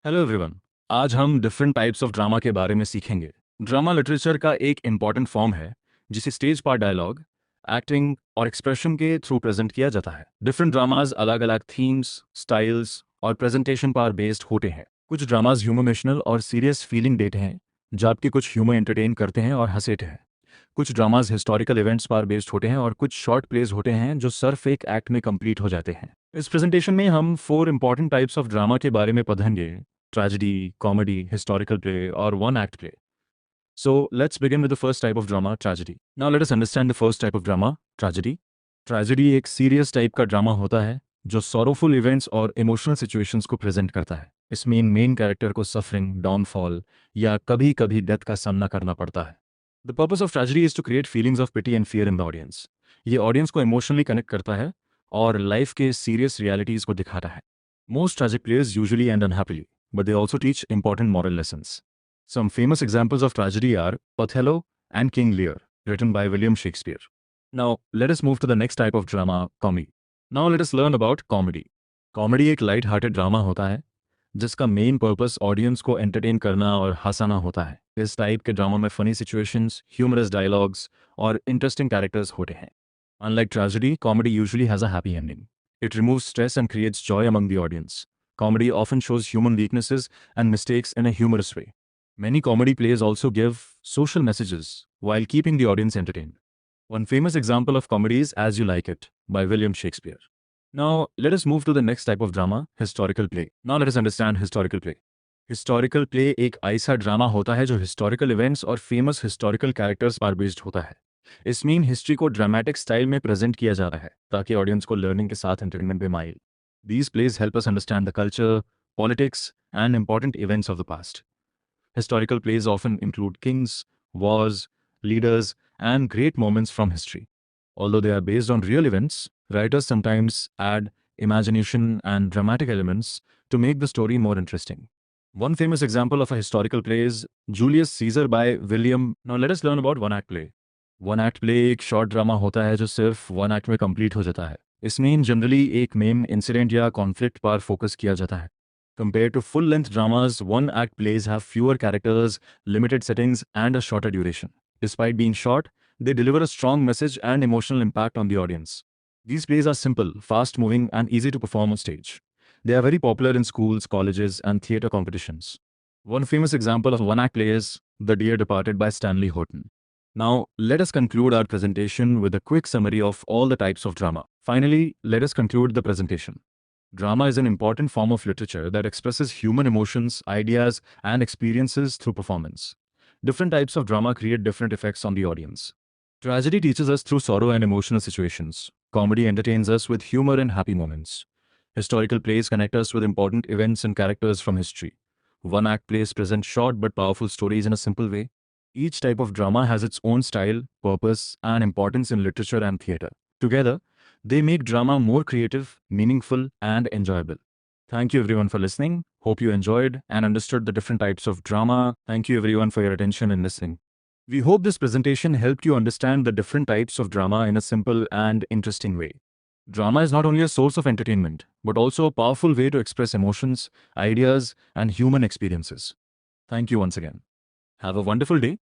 Hello everyone. आज हम different types of drama के बारे में सीखेंगे। ड्रामा लिटरेचर का एक इम्पॉर्टेंट फॉर्म है जिसे स्टेज पर डायलॉग, एक्टिंग और एक्सप्रेशन के थ्रू प्रेजेंट किया जाता है। डिफरेंट ड्रामाज अलग अलग थीम्स, स्टाइल्स और प्रेजेंटेशन पर बेस्ड होते हैं। कुछ ड्रामाज ह्यूमर और सीरियस फीलिंग देते हैं, जबकि कुछ ह्यूमर एंटरटेन करते हैं और हंसाते हैं। कुछ ड्रामाज हिस्टोरिकल इवेंट्स पर बेस्ड होते हैं और कुछ शॉर्ट प्लेज होते हैं जो सिर्फ एक एक्ट में कंप्लीट हो जाते हैं। इस प्रेजेंटेशन में हम 4 इंपॉर्टेंट टाइप्स ऑफ ड्रामा के बारे में पढ़ेंगे: tragedy, comedy, historical play, or one act play. So let's begin with the first type of drama, tragedy. Now let us understand the first type of drama, tragedy. Tragedy एक serious type का drama होता है जो sorrowful events और emotional situations को present करता है। इसमें मेन कैरेक्टर को सफरिंग, डाउनफॉल या कभी कभी डेथ का सामना करना पड़ता है। The purpose of tragedy is to create feelings of pity and fear in the audience. ये ऑडियंस को इमोशनली कनेक्ट करता है और लाइफ के सीरियस रियलिटीज को दिखाता है। Most tragic players usually end unhappily, but they also teach important moral lessons. Some famous examples of tragedy are Othello and King Lear, written by William Shakespeare. Now, let us move to the next type of drama, comedy. Now, let us learn about comedy. Comedy एक light-hearted drama होता है जिसका main purpose audience को entertain करना और हंसाना होता है। इस टाइप के ड्रामा में फनी सिचुएशंस, ह्यूमरस डायलॉग्स और इंटरेस्टिंग कैरेक्टर्स होते हैं। Unlike tragedy, comedy usually has a happy ending. It removes stress and creates joy among the audience. Comedy often shows human weaknesses and mistakes in a humorous way. Many comedy plays also give social messages while keeping the audience entertained. One famous example of comedy is As You Like It by William Shakespeare. Now, let us move to the next type of drama, historical play. Now, let us understand historical play. Historical play एक ऐसा drama होता है जो historical events और famous historical characters पर based होता है। इसमें हिस्ट्री को ड्रामेटिक स्टाइल में प्रेजेंट किया जाता है ताकि ऑडियंस को लर्निंग के साथ एंटरटेनमेंट भी मिले। These plays help us understand the culture, politics, and important events of the past. Historical plays often include kings, wars, leaders, and great moments from history. Although they are based on real events, writers sometimes add imagination and dramatic elements to make the story more interesting. One famous example of a historical play is Julius Caesar by William. Now let us learn about one act play. One act play एक short drama होता है जो सिर्फ one act में complete हो जाता है। इसमें जनरली एक मेन इंसिडेंट या कॉन्फ्लिक्ट पर फोकस किया जाता है। Compared to full-length dramas, one-act plays have fewer characters, limited settings, and a shorter duration. Despite being short, they deliver a strong message and emotional impact on the audience. These plays are simple, fast-moving, and easy to perform on stage. They are very popular in schools, colleges, and theatre competitions. One famous example of one-act play is The Dear Departed by Stanley Horton. Now, let us conclude our presentation with a quick summary of all the types of drama. Finally, let us conclude the presentation. Drama is an important form of literature that expresses human emotions, ideas, and experiences through performance. Different types of drama create different effects on the audience. Tragedy teaches us through sorrow and emotional situations. Comedy entertains us with humor and happy moments. Historical plays connect us with important events and characters from history. One-act plays present short but powerful stories in a simple way. Each type of drama has its own style, purpose, and importance in literature and theatre. Together, they make drama more creative, meaningful, and enjoyable. Thank you everyone for listening. Hope you enjoyed and understood the different types of drama. Thank you everyone for your attention and listening. We hope this presentation helped you understand the different types of drama in a simple and interesting way. Drama is not only a source of entertainment, but also a powerful way to express emotions, ideas, and human experiences. Thank you once again. Have a wonderful day.